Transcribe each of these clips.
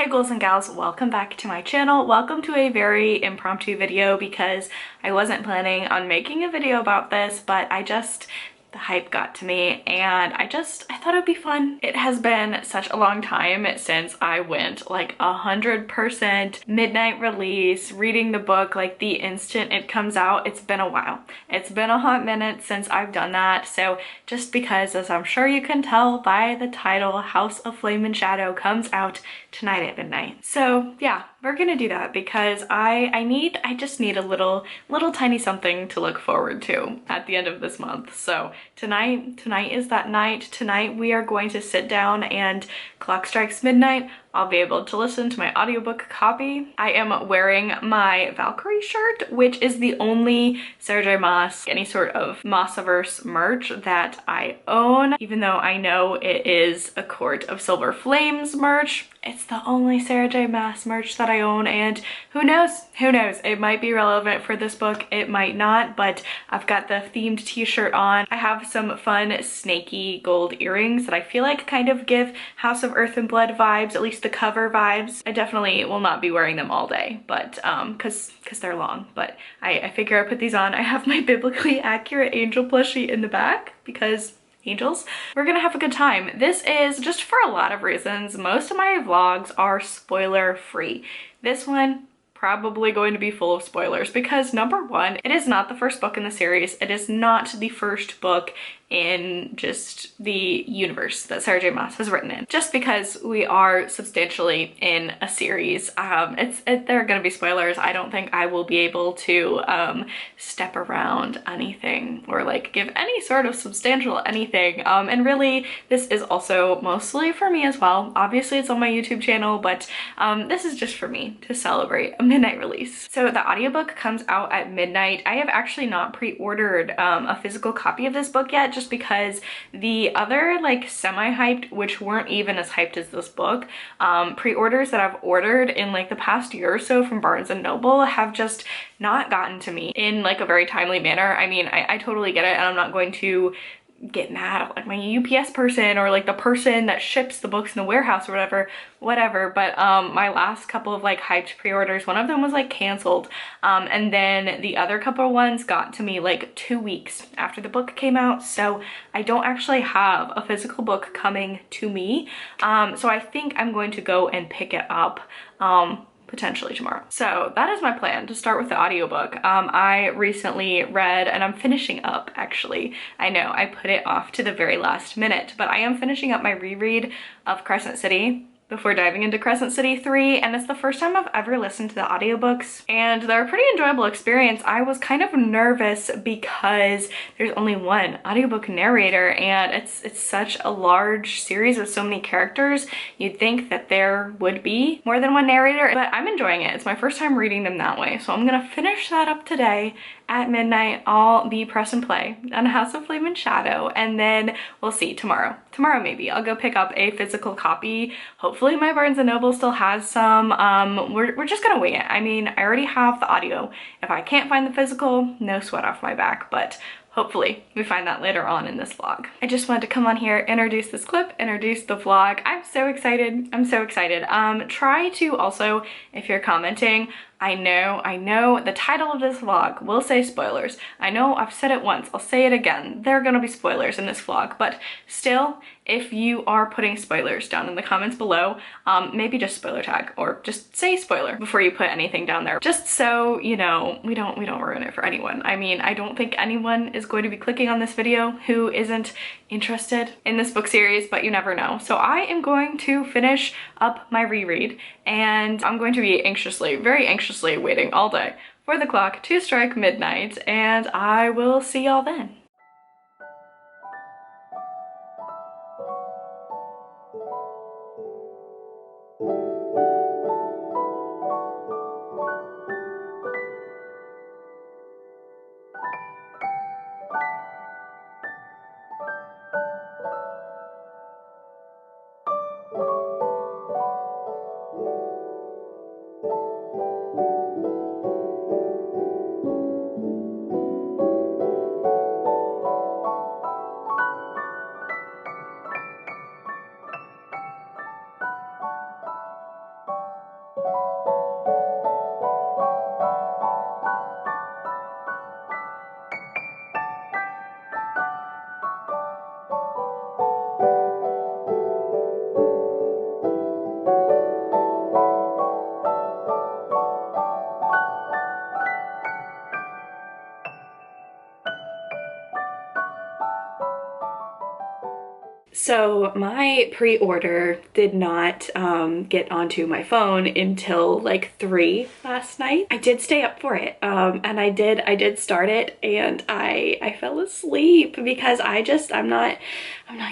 Hey ghouls and gals, welcome back to my channel. Welcome to a very impromptu video because I wasn't planning on making a video about this, but the hype got to me and I thought it'd be fun. It has been such a long time since I went like 100% midnight release, reading the book like the instant it comes out. It's been a while. It's been a hot minute since I've done that. So just because, as I'm sure you can tell by the title, House of Flame and Shadow comes out tonight at midnight. So yeah, we're gonna do that because I just need a little tiny something to look forward to at the end of this month. So tonight is that night. Tonight we are going to sit down and clock strikes midnight. I'll be able to listen to my audiobook copy. I am wearing my Valkyrie shirt, which is the only Sarah J Maas, any sort of Maasaverse merch that I own. Even though I know it is a Court of Silver Flames merch, it's the only Sarah J Maas merch that I own, and who knows? It might be relevant for this book, it might not, but I've got the themed t-shirt on. I have some fun snaky gold earrings that I feel like kind of give House of Earth and Blood vibes, at least the cover vibes. I definitely will not be wearing them all day, but because they're long, but I figure I put these on. I have my biblically accurate angel plushie in the back because angels. We're gonna have a good time. This is just for a lot of reasons. Most of my vlogs are spoiler free. This one probably going to be full of spoilers because number one, it is not the first book in the series. It is not the first book in just the universe that Sarah J Maas has written in. Just because we are substantially in a series, there are gonna be spoilers. I don't think I will be able to step around anything or like give any sort of substantial anything. And really, this is also mostly for me as well. Obviously it's on my YouTube channel, but this is just for me to celebrate a midnight release. So the audiobook comes out at midnight. I have actually not pre-ordered a physical copy of this book yet, just because the other like semi-hyped, which weren't even as hyped as this book, pre-orders that I've ordered in like the past year or so from Barnes and Noble have just not gotten to me in like a very timely manner. I mean, I totally get it, and I'm not going to get mad at like my UPS person or like the person that ships the books in the warehouse or whatever, but my last couple of like hyped pre-orders, one of them was like canceled, and then the other couple of ones got to me like 2 weeks after the book came out, so I don't actually have a physical book coming to me, so I think I'm going to go and pick it up potentially tomorrow. So that is my plan, to start with the audiobook. I recently read, and I'm finishing up actually. I know I put it off to the very last minute, but I am finishing up my reread of Crescent City before diving into Crescent City 3, and it's the first time I've ever listened to the audiobooks, and they're a pretty enjoyable experience. I was kind of nervous because there's only one audiobook narrator, and it's such a large series with so many characters. You'd think that there would be more than one narrator, but I'm enjoying it. It's my first time reading them that way, so I'm gonna finish that up today. At midnight, I'll be press and play on House of Flame and Shadow, and then we'll see tomorrow. Tomorrow maybe I'll go pick up a physical copy. Hopefully my Barnes and Noble still has some. We're just gonna wing it. I mean, I already have the audio. If I can't find the physical, no sweat off my back, but hopefully we find that later on in this vlog. I just wanted to come on here, introduce this clip, introduce the vlog. I'm so excited. I'm so excited. Try to also, if you're commenting, I know the title of this vlog will say spoilers. I know I've said it once, I'll say it again. There are gonna be spoilers in this vlog, but still, if you are putting spoilers down in the comments below, maybe just spoiler tag or just say spoiler before you put anything down there. Just so you know, we don't ruin it for anyone. I mean, I don't think anyone is going to be clicking on this video who isn't interested in this book series, but you never know. So I am going to finish up my reread, and I'm going to be very anxiously waiting all day for the clock to strike midnight, and I will see y'all then. So my pre-order did not get onto my phone until like 3 last night. I did stay up for it, and I did start it, and I fell asleep because I'm not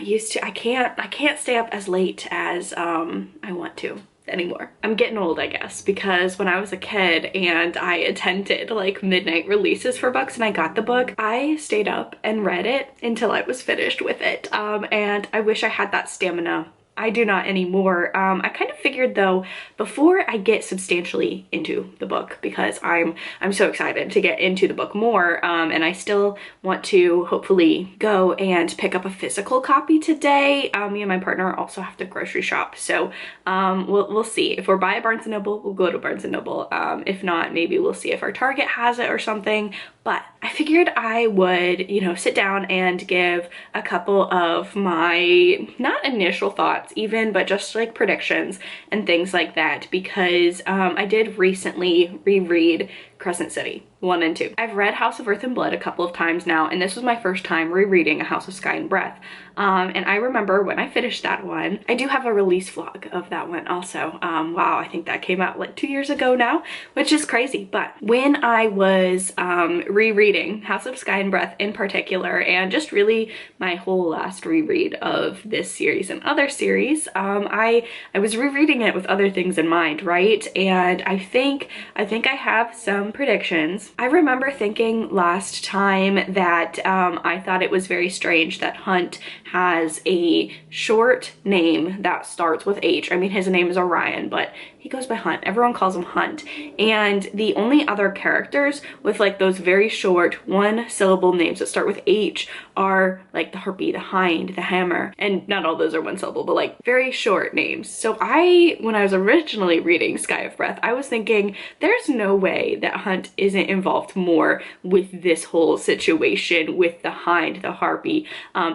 used to, I can't stay up as late as I want to anymore. I'm getting old, I guess, because when I was a kid and I attended like midnight releases for books and I got the book, I stayed up and read it until I was finished with it. And I wish I had that stamina. I do not anymore. I kind of figured though, before I get substantially into the book, because I'm so excited to get into the book more, and I still want to hopefully go and pick up a physical copy today. Me and my partner also have to grocery shop, so we'll see. If we're by a Barnes & Noble, we'll go to Barnes & Noble. If not, maybe we'll see if our Target has it or something. But I figured I would, you know, sit down and give a couple of my, not initial thoughts even, but just like predictions and things like that, because I did recently reread Crescent City 1 and 2. I've read House of Earth and Blood a couple of times now, and this was my first time rereading A House of Sky and Breath. And I remember when I finished that one, I do have a release vlog of that one also. Wow, I think that came out like 2 years ago now, which is crazy. But when I was rereading House of Sky and Breath in particular, and just really my whole last reread of this series and other series, I was rereading it with other things in mind, right? And I think I have some predictions. I remember thinking last time that I thought it was very strange that Hunt has a short name that starts with H. I mean, his name is Orion, but he goes by Hunt. Everyone calls him Hunt. And the only other characters with like those very short 1-syllable names that start with H are like the Harpy, the Hind, the Hammer, and not all those are 1 syllable, but like very short names. So when I was originally reading Sky of Breath, I was thinking there's no way that Hunt isn't involved more with this whole situation with the Hind, the Harpy,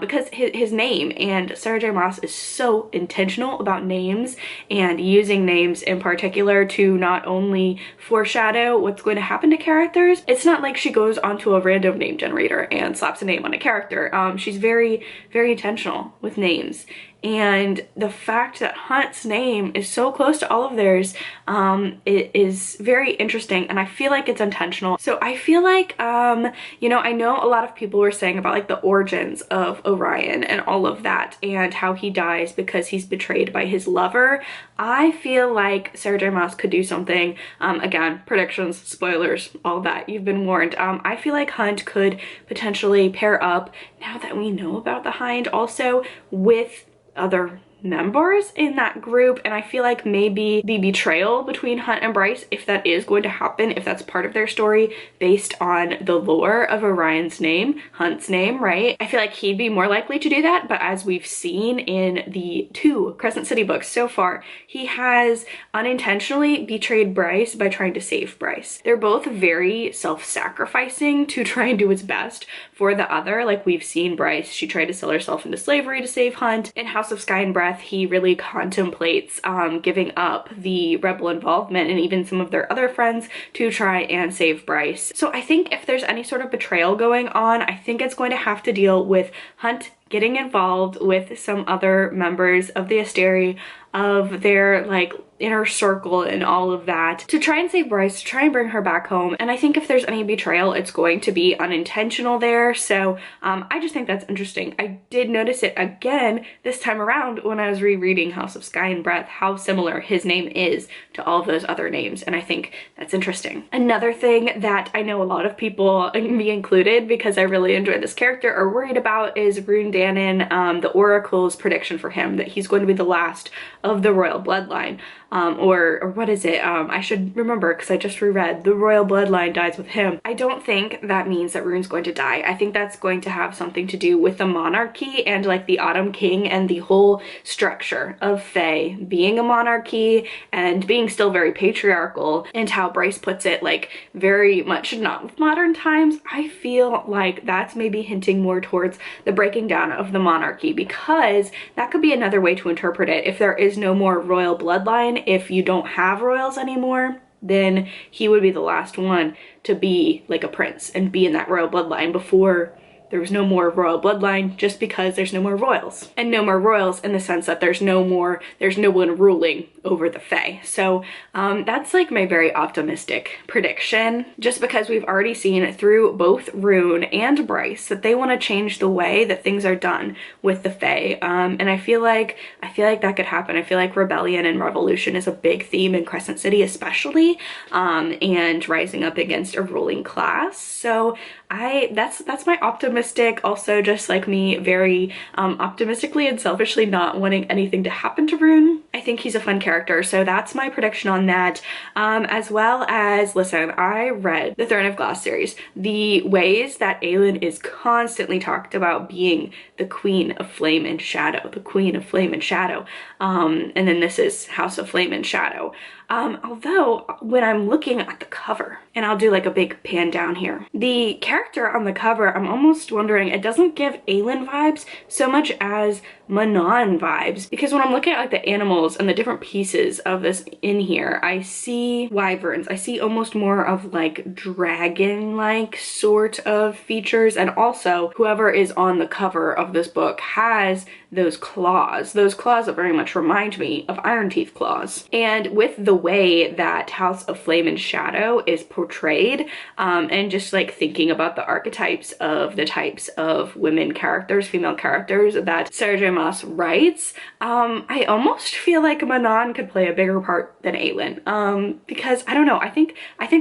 because his name, and Sarah J. Maas is so intentional about names and using names in particular to not only foreshadow what's going to happen to characters. It's not like she goes onto a random name generator and slaps a name on a character. She's very, very intentional with names. And the fact that Hunt's name is so close to all of theirs, it is very interesting, and I feel like it's intentional. So I feel like, you know, I know a lot of people were saying about like the origins of Orion and all of that, and how he dies because he's betrayed by his lover. I feel like Sarah J. Maas could do something, again, predictions, spoilers, all that, you've been warned. I feel like Hunt could potentially pair up, now that we know about the Hind, also with other members in that group, and I feel like maybe the betrayal between Hunt and Bryce, if that is going to happen, if that's part of their story based on the lore of Orion's name, Hunt's name, right? I feel like he'd be more likely to do that, but as we've seen in the 2 Crescent City books so far, he has unintentionally betrayed Bryce by trying to save Bryce. They're both very self-sacrificing to try and do what's best for the other. Like we've seen Bryce, she tried to sell herself into slavery to save Hunt. In House of Sky and Breath, he really contemplates giving up the rebel involvement and even some of their other friends to try and save Bryce. So I think if there's any sort of betrayal going on, I think it's going to have to deal with Hunt getting involved with some other members of the Asteri, of their like inner circle and all of that, to try and save Bryce, to try and bring her back home. And I think if there's any betrayal, it's going to be unintentional there. So I just think that's interesting. I did notice it again this time around when I was rereading House of Sky and Breath, how similar his name is to all of those other names, and I think that's interesting. Another thing that I know a lot of people, me included, because I really enjoy this character, are worried about is Rune Dannon, the Oracle's prediction for him, that he's going to be the last of the royal bloodline. Or what is it? I should remember because I just reread the royal bloodline dies with him. I don't think that means that Rune's going to die. I think that's going to have something to do with the monarchy and like the Autumn King and the whole structure of Fae being a monarchy and being still very patriarchal, and how Bryce puts it, like very much not with modern times. I feel like that's maybe hinting more towards the breaking down of the monarchy, because that could be another way to interpret it. If there is no more royal bloodline, if you don't have royals anymore, then he would be the last one to be like a prince and be in that royal bloodline before there was no more royal bloodline just because there's no more royals. And no more royals in the sense that there's no one ruling over the Fae. So that's like my very optimistic prediction, just because we've already seen through both Rune and Bryce that they want to change the way that things are done with the Fae. And I feel like that could happen. I feel like rebellion and revolution is a big theme in Crescent City especially, and rising up against a ruling class. So that's my optimistic, also just like me very optimistically and selfishly not wanting anything to happen to Rune. I think he's a fun character, so that's my prediction on that. As well as, listen, I read the Throne of Glass series. The ways that Aelin is constantly talked about being the Queen of Flame and Shadow, the Queen of Flame and Shadow, and then this is House of Flame and Shadow. Although when I'm looking at the cover, and I'll do like a big pan down here, the character on the cover, I'm almost wondering, it doesn't give Aelin vibes so much as Manon vibes, because when I'm looking at like the animals and the different pieces of this in here, I see wyverns, I see almost more of like dragon-like sort of features, and also whoever is on the cover of this book has those claws that very much remind me of Iron Teeth claws. And with the way that House of Flame and Shadow is portrayed, and just like thinking about the archetypes of the types of women characters, female characters that Sarah J. Maas writes, I almost feel like Manon could play a bigger part than Aelin, because I don't know, I think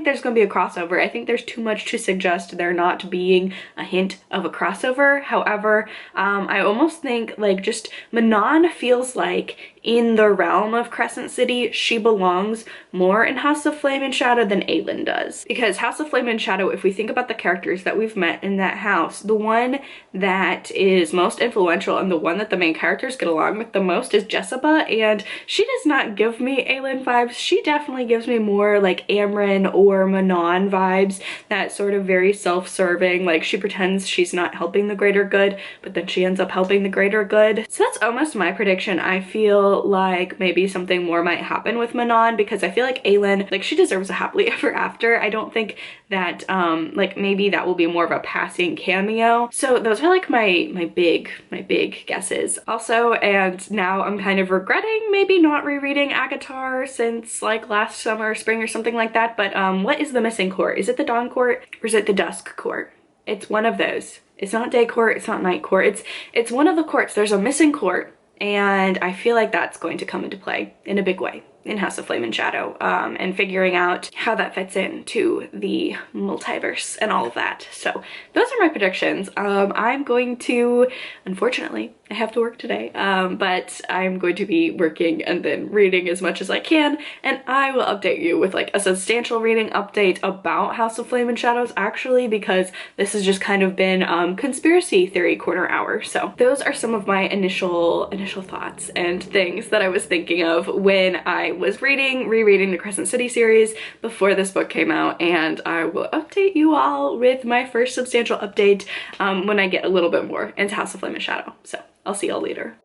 there's gonna be a crossover. I think there's too much to suggest there not being a hint of a crossover. However, I almost think like just Manon feels like in the realm of Crescent City, she belongs more in House of Flame and Shadow than Aelin does. Because House of Flame and Shadow, if we think about the characters that we've met in that house, the one that is most influential and the one that the main characters get along with the most is Jessica, and she does not give me Aelin vibes. She definitely gives me more like Amryn or Manon vibes, that sort of very self-serving, like she pretends she's not helping the greater good, but then she ends up helping the greater good. So that's almost my prediction. I feel like maybe something more might happen with Manon, because I feel like Aelin, like she deserves a happily ever after. I don't think that like maybe that will be more of a passing cameo. So those are like my big guesses. Also, and now I'm kind of regretting maybe not rereading Akatar since like last summer or spring or something like that, but what is the missing court? Is it the Dawn Court or is it the Dusk Court? It's one of those. It's not Day Court, it's not Night Court, it's one of the courts. There's a missing court, and I feel like that's going to come into play in a big way in House of Flame and Shadow, and figuring out how that fits into the multiverse and all of that. So those are my predictions. I'm going to, unfortunately, I have to work today, but I'm going to be working and then reading as much as I can, and I will update you with like a substantial reading update about House of Flame and Shadows, actually, because this has just kind of been conspiracy theory corner hour. So those are some of my initial thoughts and things that I was thinking of when I was rereading the Crescent City series before this book came out, and I will update you all with my first substantial update when I get a little bit more into House of Flame and Shadow. So I'll see y'all later.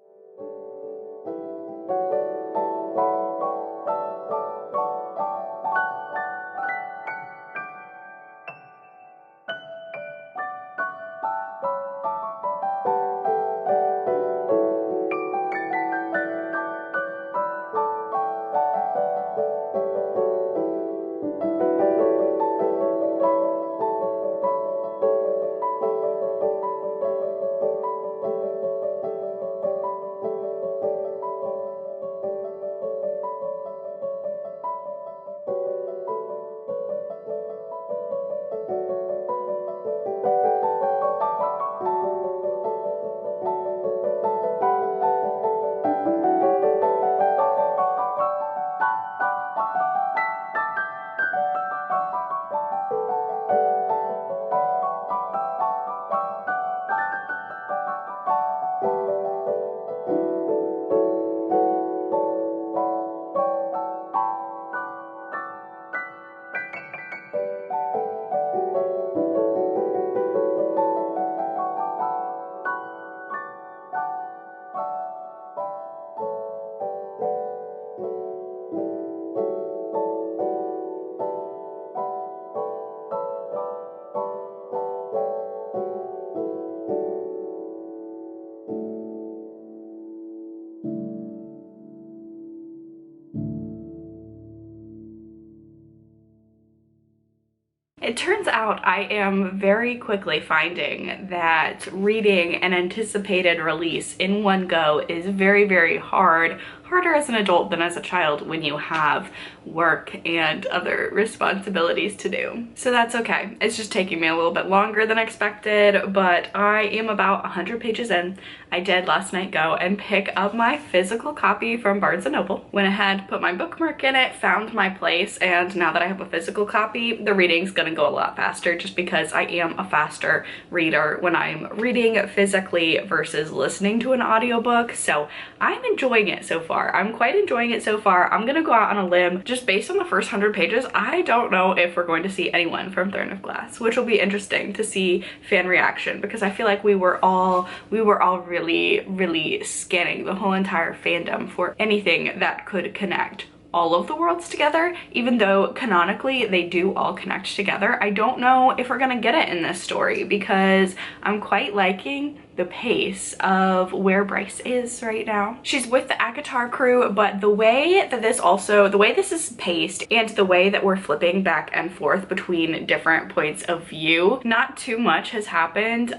It turns out I am very quickly finding that reading an anticipated release in one go is very, very hard. Harder as an adult than as a child when you have work and other responsibilities to do. So that's okay. It's just taking me a little bit longer than expected, but I am about 100 pages in. I did last night go and pick up my physical copy from Barnes & Noble. Went ahead, put my bookmark in it, found my place, and now that I have a physical copy, the reading's gonna go a lot faster just because I am a faster reader when I'm reading physically versus listening to an audiobook. So I'm enjoying it so far. I'm quite enjoying it so far. I'm gonna go out on a limb. Just based on the first 100 pages, I don't know if we're going to see anyone from Throne of Glass, which will be interesting to see fan reaction, because I feel like we were all really scanning the whole entire fandom for anything that could connect all of the worlds together, even though canonically they do all connect together. I don't know if we're gonna get it in this story because I'm quite liking the pace of where Bryce is right now. She's with the Aakash crew, but the way this is paced and the way that we're flipping back and forth between different points of view, not too much has happened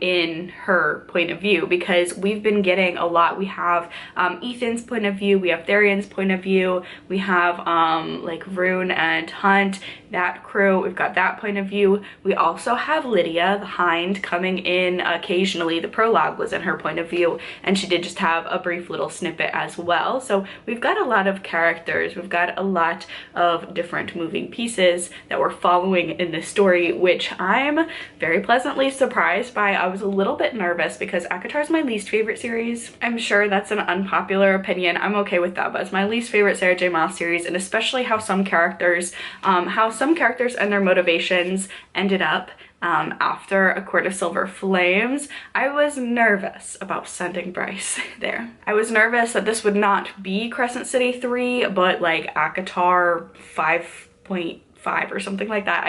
in her point of view, because we've been getting a lot. We have Ethan's point of view, we have Tharian's point of view, we have like Rune and Hunt, that crew, we've got that point of view. We also have Lydia, the Hind, coming in occasionally. The prologue was in her point of view, and she did just have a brief little snippet as well. So we've got a lot of characters, we've got a lot of different moving pieces that we're following in this story, which I'm very pleasantly surprised by. I was a little bit nervous because Aakash is my least favorite series. I'm sure that's an unpopular opinion. I'm okay with that, but it's my least favorite Sarah J. Maas series, and especially how some characters and their motivations ended up after A Court of Silver Flames. I was nervous about sending Bryce there. I was nervous that this would not be Crescent City 3, but like Aakash 5.5 or something like that.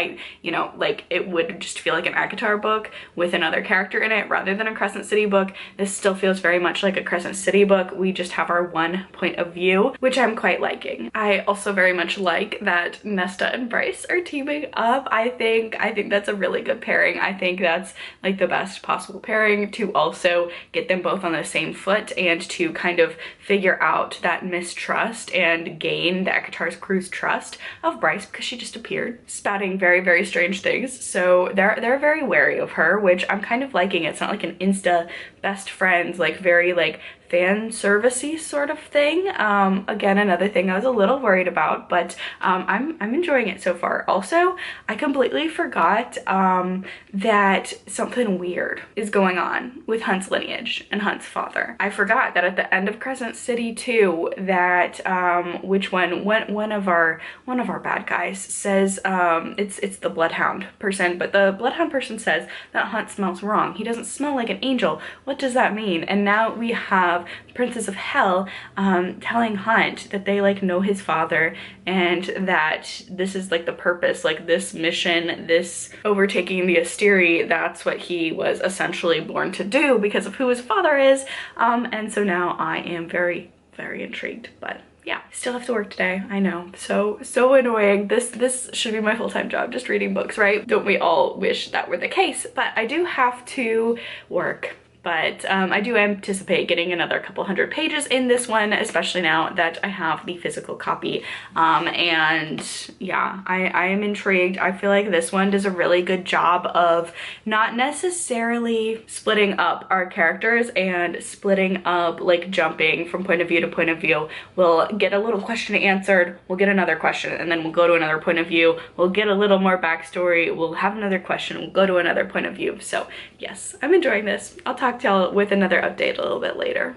Like it would just feel like an Aakash book with another character in it rather than a Crescent City book. This still feels very much like a Crescent City book. We just have our one point of view, which I'm quite liking. I also very much like that Nesta and Bryce are teaming up. I think that's a really good pairing. I think that's like the best possible pairing to also get them both on the same foot and to kind of figure out that mistrust and gain the Aakash crew's trust of Bryce, because she just appeared spouting very, very strange things. So they're very wary of her, which I'm kind of liking. It's not like an Insta best friends, like very like fan servicey sort of thing. Again, another thing I was a little worried about, but I'm enjoying it so far. Also, I completely forgot that something weird is going on with Hunt's lineage and Hunt's father. I forgot that at the end of Crescent City 2 that one of our bad guys says it's the Bloodhound person, but the Bloodhound person says that Hunt smells wrong. He doesn't smell like an angel. What does that mean? And now we have Princess of Hell telling Hunt that they like know his father and that this is like the purpose, like this mission, this overtaking the Asteri, that's what he was essentially born to do because of who his father is. And so now I am very, very intrigued, but yeah, still have to work today. I know, so annoying. This should be my full-time job, just reading books, right? Don't we all wish that were the case? But I do have to work. But I do anticipate getting another couple hundred pages in this one, especially now that I have the physical copy. And yeah, I am intrigued. I feel like this one does a really good job of not necessarily splitting up our characters and splitting up, like jumping from point of view to point of view. We'll get a little question answered, we'll get another question, and then we'll go to another point of view. We'll get a little more backstory, we'll have another question, we'll go to another point of view. So yes, I'm enjoying this. I'll talk to y'all with another update a little bit later.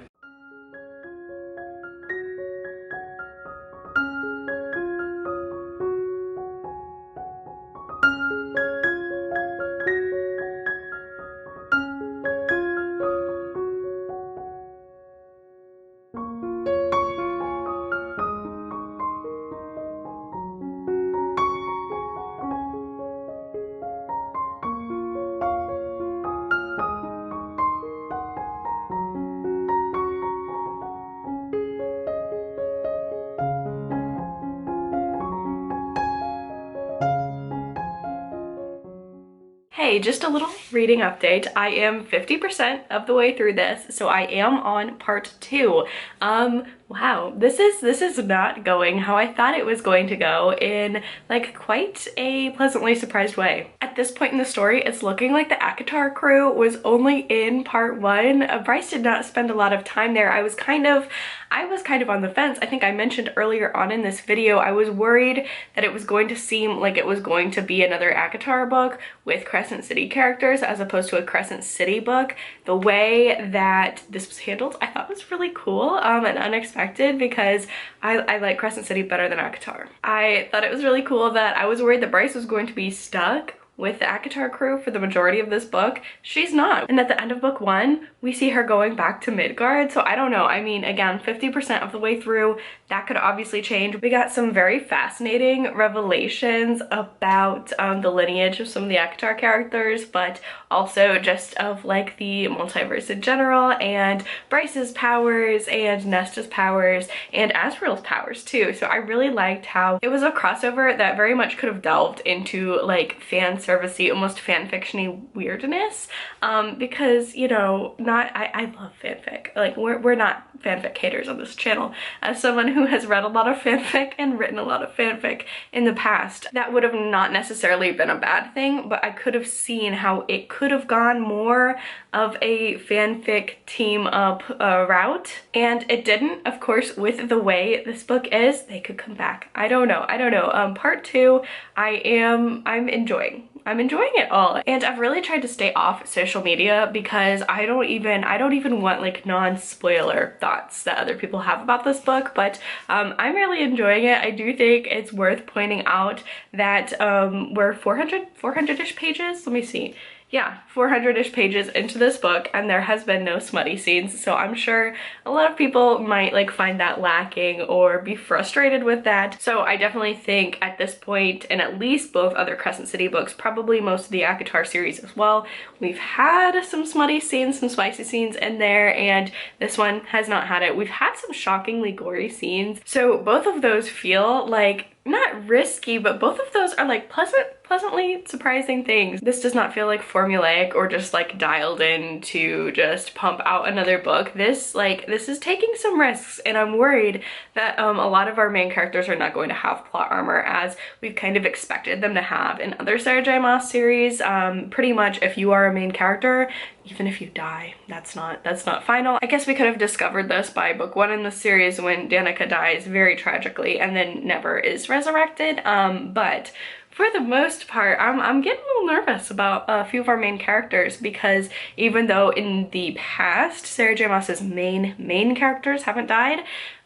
Okay, just a little reading update. I am 50% of the way through this, so I am on part 2. Wow, this is not going how I thought it was going to go in like quite a pleasantly surprised way. At this point in the story, it's looking like the Aakash crew was only in part 1. Bryce did not spend a lot of time there. I was kind of on the fence. I think I mentioned earlier on in this video, I was worried that it was going to seem like it was going to be another Aakash book with Crescent City characters as opposed to a Crescent City book. The way that this was handled, I thought was really cool and unexpected because I like Crescent City better than Aakash. I thought it was really cool that I was worried that Bryce was going to be stuck with the Aakash crew for the majority of this book. She's not. And at the end of book 1, we see her going back to Midgard. So I don't know. I mean, again, 50% of the way through, that could obviously change. We got some very fascinating revelations about the lineage of some of the Aakash characters, but also just of like the multiverse in general and Bryce's powers and Nesta's powers and Asriel's powers too. So I really liked how it was a crossover that very much could have delved into like fan servicey, almost fanfiction-y weirdness, because, you know, I love fanfic. Like, we're not fanfic haters on this channel. As someone who has read a lot of fanfic and written a lot of fanfic in the past, that would have not necessarily been a bad thing, but I could have seen how it could have gone more of a fanfic team up route, and it didn't. Of course, with the way this book is, they could come back. I don't know. Part 2, I'm enjoying. I'm enjoying it all, and I've really tried to stay off social media because I don't even want like non-spoiler thoughts that other people have about this book, but I'm really enjoying it. I do think it's worth pointing out that we're 400-ish pages. Let me see. Yeah, 400-ish pages into this book, and there has been no smutty scenes, so I'm sure a lot of people might like find that lacking or be frustrated with that. So I definitely think at this point, in at least both other Crescent City books, probably most of the Aakash series as well, we've had some smutty scenes, some spicy scenes in there, and this one has not had it. We've had some shockingly gory scenes, so both of those feel like not risky, but both of those are like pleasantly surprising things. This does not feel like formulaic or just like dialed in to just pump out another book. This is taking some risks, and I'm worried that a lot of our main characters are not going to have plot armor as we've kind of expected them to have in other Sarah J Maas series. Pretty much if you are a main character, even if you die, that's not final. I guess we could have discovered this by book 1 in the series when Danica dies very tragically and then never is resurrected. But for the most part, I'm getting a little nervous about a few of our main characters, because even though in the past Sarah J Maas's main characters haven't died,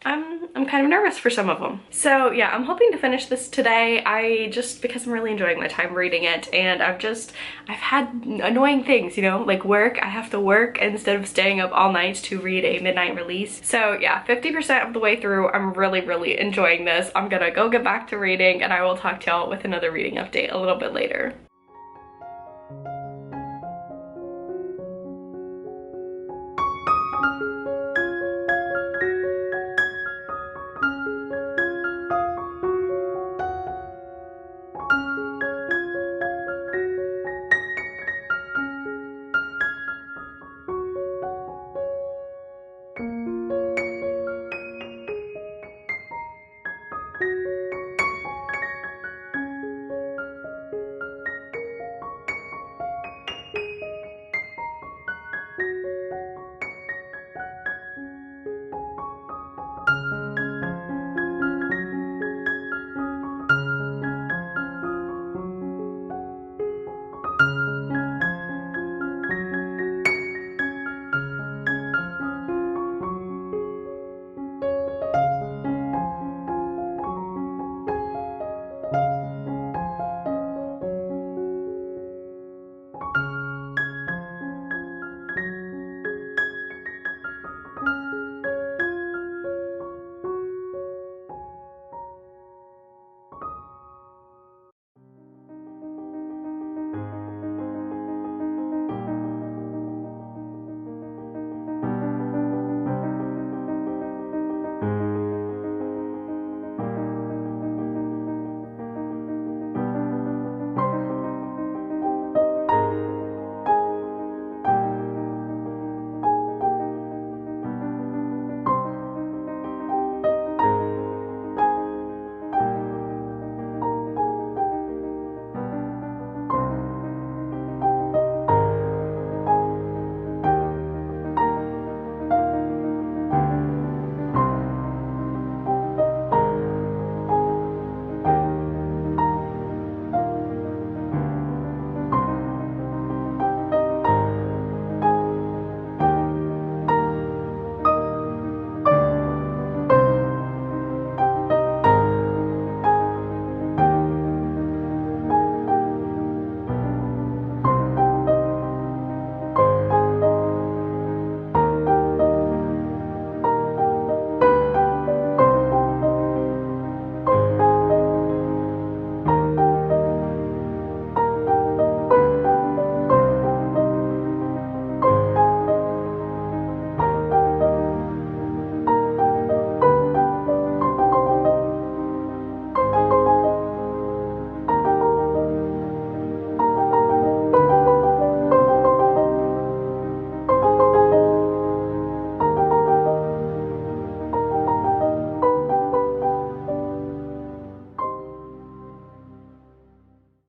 I'm kind of nervous for some of them. So yeah, I'm hoping to finish this today. Because I'm really enjoying my time reading it, and I've had annoying things, you know, like work. I have to work instead of staying up all night to read a midnight release. So yeah, 50% of the way through, I'm really enjoying this. I'm gonna go get back to reading, and I will talk to y'all with another reading update a little bit later.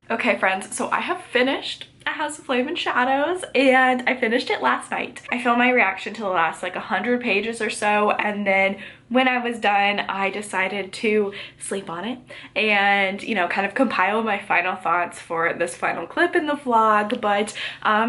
Okay friends, so I have finished A House of Flame and Shadows, and I finished it last night. I filmed my reaction to the last like 100 pages or so, and then when I was done, I decided to sleep on it and, you know, kind of compile my final thoughts for this final clip in the vlog. But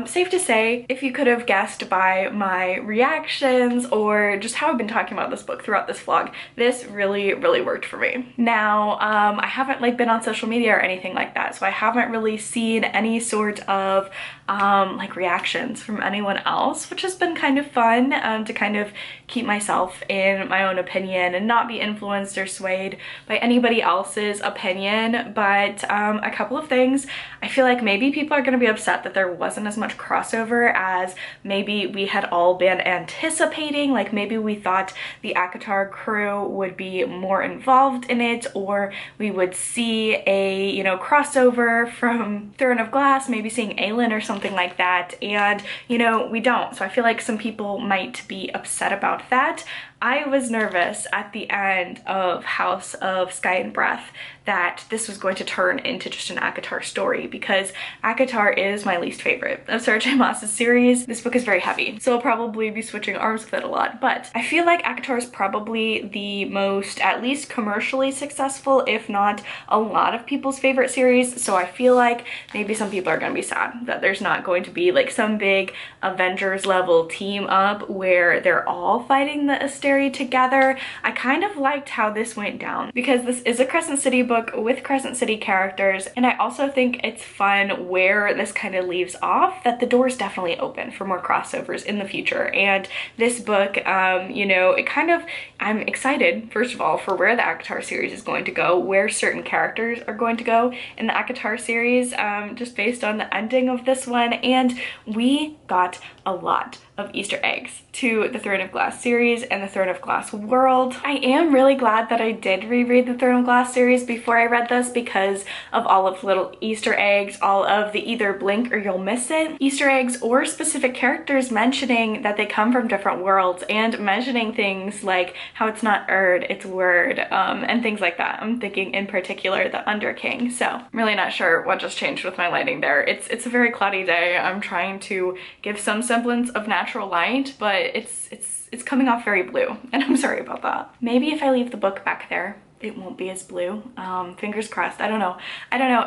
safe to say, if you could have guessed by my reactions or just how I've been talking about this book throughout this vlog, this really worked for me. Now, I haven't like been on social media or anything like that, so I haven't really seen any sort of like reactions from anyone else, which has been kind of fun to kind of keep myself in my own opinion and not be influenced or swayed by anybody else's opinion. But a couple of things, I feel like maybe people are going to be upset that there wasn't as much crossover as maybe we had all been anticipating. Like maybe we thought the Aakash crew would be more involved in it, or we would see a, you know, crossover from Throne of Glass, maybe seeing Aelin or something like that, and you know, we don't. So I feel like some people might be upset about that. I was nervous at the end of House of Sky and Breath that this was going to turn into just an Aakash story, because Aakash is my least favorite of Sarah J. Maas's series. This book is very heavy, so I'll probably be switching arms with it a lot, but I feel like Aakash is probably the most, at least commercially successful, if not a lot of people's favorite series. So I feel like maybe some people are going to be sad that there's not going to be like some big Avengers level team up where they're all fighting the Asteri together. I kind of liked how this went down, because this is a Crescent City book with Crescent City characters, and I also think it's fun where this kind of leaves off, that the door's definitely open for more crossovers in the future. And this book, you know, it kind of, I'm excited first of all for where the Aakash series is going to go, where certain characters are going to go in the Aakash series, just based on the ending of this one. And we got a lot of Easter eggs to the Throne of Glass series and the Throne of Glass world. I am really glad that I did reread the Throne of Glass series before I read this, because of all of the little Easter eggs, all of the either blink or you'll miss it Easter eggs, or specific characters mentioning that they come from different worlds and mentioning things like how it's not Erd, it's Word, and things like that. I'm thinking in particular the Under King. So I'm really not sure what just changed with my lighting there. It's a very cloudy day. I'm trying to give some semblance of natural light, but it's coming off very blue, and I'm sorry about that. Maybe if I leave the book back there, it won't be as blue. Fingers crossed. I don't know.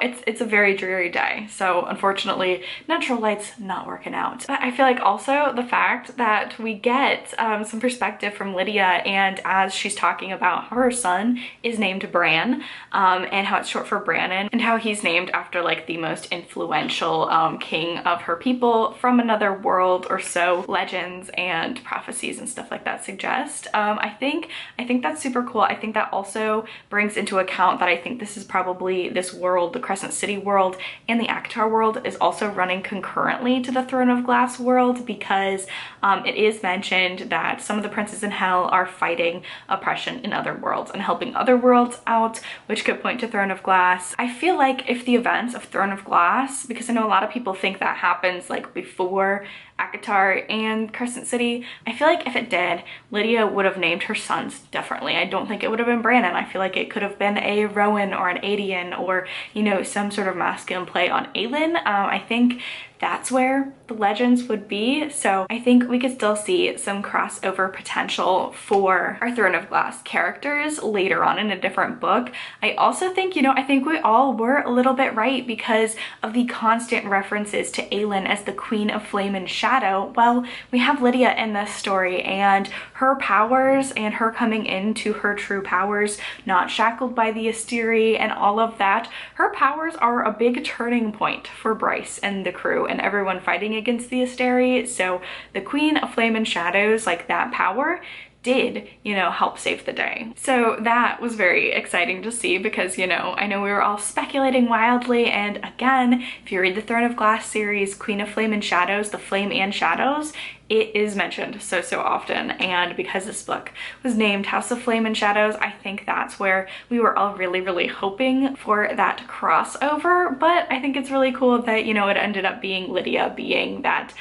It's a very dreary day, so unfortunately natural light's not working out. But I feel like also the fact that we get some perspective from Lydia, and as she's talking about how her son is named Bran, and how it's short for Brannon, and how he's named after like the most influential king of her people from another world, or so legends and prophecies and stuff like that suggest. I think that's super cool. I think that also brings into account that I think this is probably this world, the Crescent City world and the Aakash world, is also running concurrently to the Throne of Glass world, because it is mentioned that some of the princes in hell are fighting oppression in other worlds and helping other worlds out, which could point to Throne of Glass. I feel like if the events of Throne of Glass, because I know a lot of people think that happens like before Aakash and Crescent City, I feel like if it did, Lydia would have named her sons differently. I don't think it would have been Brannon. I feel like it could have been a Rowan or an Adian, or, you know, some sort of masculine play on Aelin. I think that's where the legends would be. So I think we could still see some crossover potential for our Throne of Glass characters later on in a different book. I also think, you know, I think we all were a little bit right because of the constant references to Aelin as the Queen of Flame and Shadow. Well, we have Lydia in this story, and her powers and her coming into her true powers, not shackled by the Asteri and all of that. Her powers are a big turning point for Bryce and the crew and everyone fighting against the Asteri. So the Queen of Flame and Shadows, like that power, did, you know, help save the day. So that was very exciting to see, because, you know, I know we were all speculating wildly, and again, if you read the Throne of Glass series, Queen of Flame and Shadows, the Flame and Shadows it is mentioned so often, and because this book was named House of Flame and Shadows, I think that's where we were all really hoping for that crossover. But I think it's really cool that, you know, it ended up being Lydia being that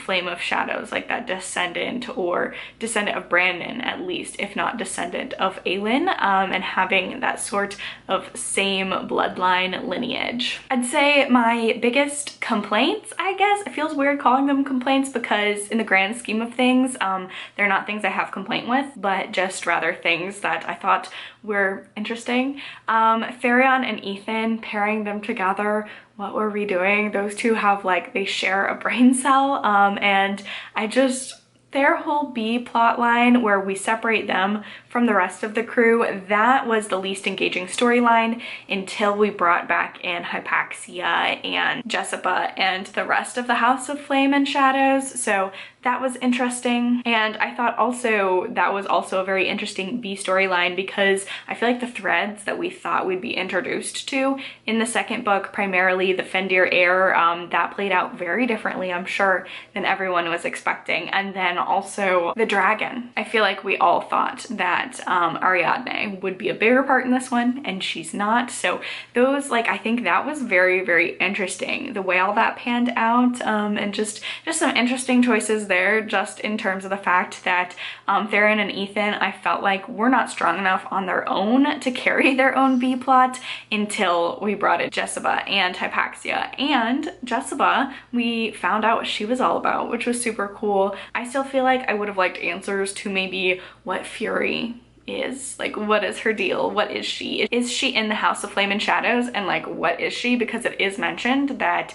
Flame of Shadows, like that descendant of Brandon, at least, if not descendant of Aelin, and having that sort of same bloodline lineage. I'd say my biggest complaints, I guess, it feels weird calling them complaints because in the grand scheme of things, they're not things I have complaint with, but just rather things that I thought were interesting. Farion and Ethan, pairing them together, what were we doing? Those two have, like, they share a brain cell, and their whole B plot line where we separate them from the rest of the crew, that was the least engaging storyline until we brought back in Hypaxia and Jessica and the rest of the House of Flame and Shadows. So that was interesting. And I thought also that was also a very interesting B storyline because I feel like the threads that we thought we'd be introduced to in the second book, primarily the Fendir heir, that played out very differently, I'm sure, than everyone was expecting. And then also the dragon. I feel like we all thought that Ariadne would be a bigger part in this one, and she's not. So those, like, I think that was very interesting, the way all that panned out, and just some interesting choices there, just in terms of the fact that Theron and Ethan, I felt like were not strong enough on their own to carry their own B plot until we brought in Jessica and Hypaxia. And Jessica, we found out what she was all about, which was super cool. I still feel like I would have liked answers to maybe what Fury is. Like, what is her deal? What is she? Is she in the House of Flame and Shadows? And like, what is she? Because it is mentioned that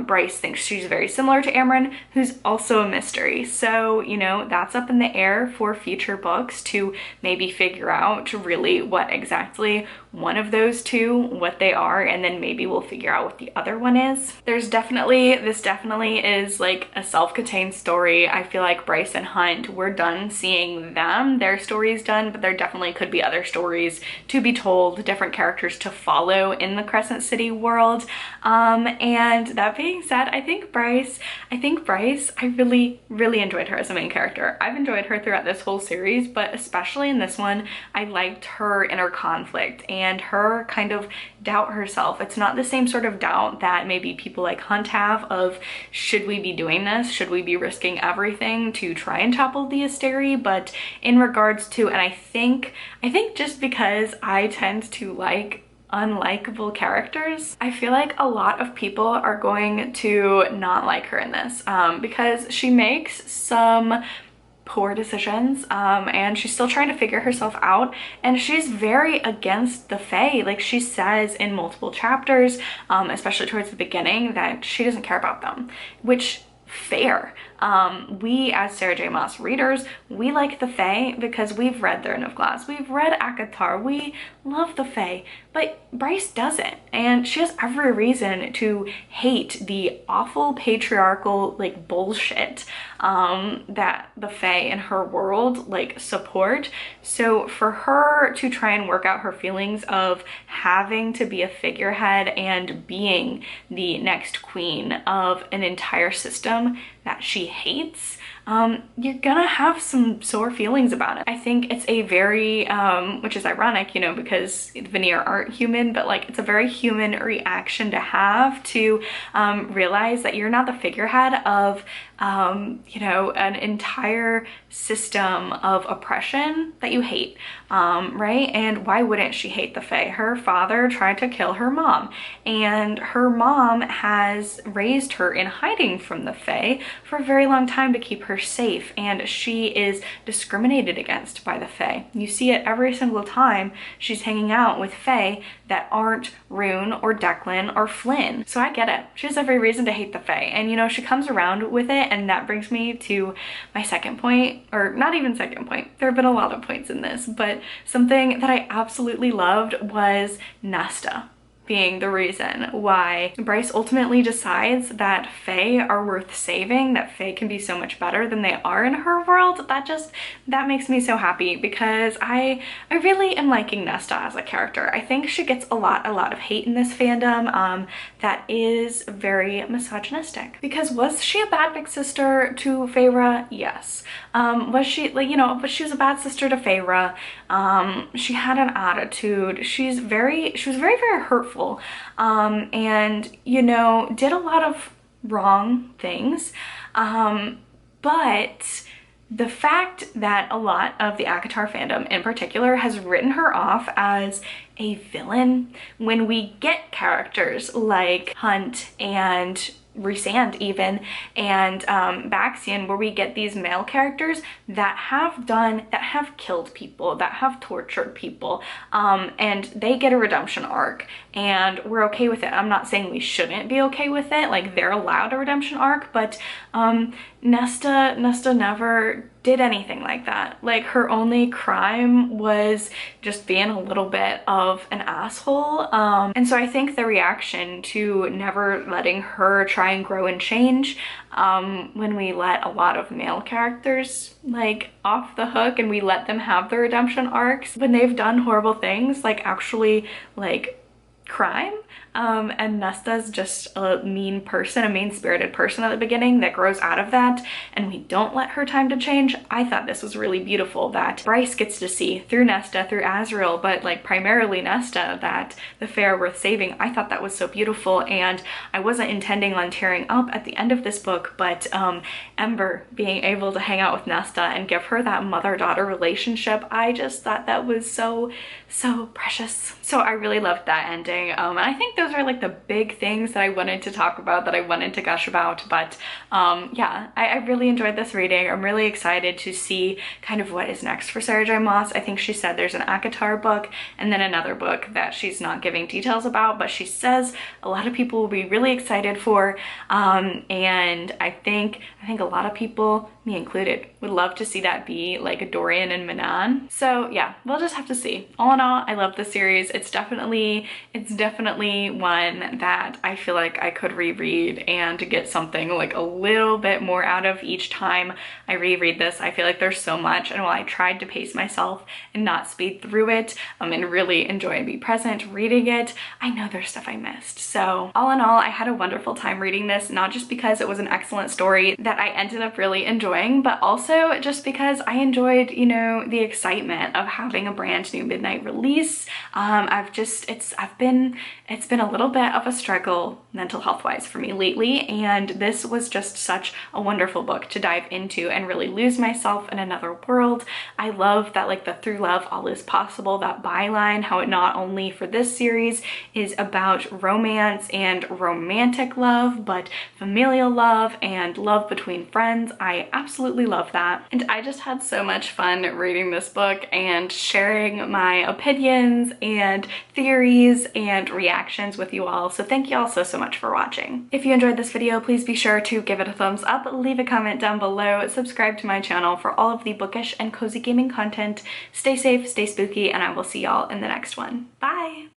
Bryce thinks she's very similar to Amryn, who's also a mystery. So, you know, that's up in the air for future books to maybe figure out really what exactly one of those two, what they are, and then maybe we'll figure out what the other one is. This definitely is like a self-contained story. I feel like Bryce and Hunt, we're done seeing them, their story's done, but there definitely could be other stories to be told, different characters to follow in the Crescent City world. And that being said, I think Bryce, I really enjoyed her as a main character. I've enjoyed her throughout this whole series, but especially in this one, I liked her inner conflict and her kind of doubt herself. It's not the same sort of doubt that maybe people like Hunt have of, should we be doing this? Should we be risking everything to try and topple the Asteri? But in regards to, and I think just because I tend to like unlikable characters, I feel like a lot of people are going to not like her in this, because she makes some poor decisions, and she's still trying to figure herself out, and she's very against the Fae. Like, she says in multiple chapters, especially towards the beginning, that she doesn't care about them, which fair. We as Sarah J Maas readers, we like the Fae because we've read Throne of Glass, we've read Akatar, we love the Fae, but Bryce doesn't, and she has every reason to hate the awful patriarchal like bullshit that the Fae in her world like support. So for her to try and work out her feelings of having to be a figurehead and being the next queen of an entire system that she hates, you're gonna have some sore feelings about it. I think it's a very, which is ironic, you know, because Veneer aren't human, but like, it's a very human reaction to have to realize that you're not the figurehead of, you know, an entire system of oppression that you hate, right? And why wouldn't she hate the Fae? Her father tried to kill her mom, and her mom has raised her in hiding from the Fae for a very long time to keep her safe, and she is discriminated against by the Fae. You see it every single time she's hanging out with Fae that aren't Rune or Declan or Flynn. So I get it. She has every reason to hate the Fae, and you know, she comes around with it, and that brings me to my second point, or not even second point. There have been a lot of points in this, but something that I absolutely loved was Nesta. being the reason why Bryce ultimately decides that Fae are worth saving, that Fae can be so much better than they are in her world. That makes me so happy, because I really am liking Nesta as a character. I think she gets a lot of hate in this fandom that is very misogynistic. Because was she a bad big sister to Feyre? Yes. Was she, like, you know, but she was a bad sister to Feyre. She had an attitude. She was very hurtful, and, you know, did a lot of wrong things. But the fact that a lot of the Akatar fandom in particular has written her off as a villain, when we get characters like Hunt and Rhysand even, and Baxian, where we get these male characters that have killed people, that have tortured people, and they get a redemption arc, and we're okay with it. I'm not saying we shouldn't be okay with it, like, they're allowed a redemption arc, but Nesta never did anything like that. Like, her only crime was just being a little bit of an asshole. And so I think the reaction to never letting her try and grow and change, when we let a lot of male characters like off the hook and we let them have their redemption arcs when they've done horrible things, like actually like crime, and Nesta's just a mean person, a mean-spirited person at the beginning that grows out of that, and we don't let her time to change. I thought this was really beautiful that Bryce gets to see through Nesta, through Azriel, but like primarily Nesta, that the Fae are worth saving. I thought that was so beautiful, and I wasn't intending on tearing up at the end of this book, but Ember being able to hang out with Nesta and give her that mother-daughter relationship, I just thought that was so precious. So I really loved that ending, and I think those are like the big things that I wanted to talk about, that I wanted to gush about. But yeah, I really enjoyed this reading. I'm really excited to see kind of what is next for Sarah J. Maas. I think she said there's an Akatar book and then another book that she's not giving details about, but she says a lot of people will be really excited for, and I think a lot of people, me included, would love to see that be like a Dorian and Manan. So yeah, we'll just have to see. All in all, I love this series. It's definitely one that I feel like I could reread and get something like a little bit more out of each time I reread this. I feel like there's so much, and while I tried to pace myself and not speed through it, and really enjoy and be present reading it, I know there's stuff I missed. So all in all, I had a wonderful time reading this, not just because it was an excellent story that I ended up really enjoying, but also just because I enjoyed, you know, the excitement of having a brand new midnight release. It's been a little bit of a struggle mental health wise for me lately, and this was just such a wonderful book to dive into and really lose myself in another world. I love that, like, the through love all is possible, that byline, how it not only for this series is about romance and romantic love, but familial love and love between friends. I absolutely love that, and I just had so much fun reading this book and sharing my opinions and theories and reactions with you all. So thank you all so much for watching. If you enjoyed this video, please be sure to give it a thumbs up, leave a comment down below, subscribe to my channel for all of the bookish and cozy gaming content. Stay safe, stay spooky, and I will see y'all in the next one. Bye!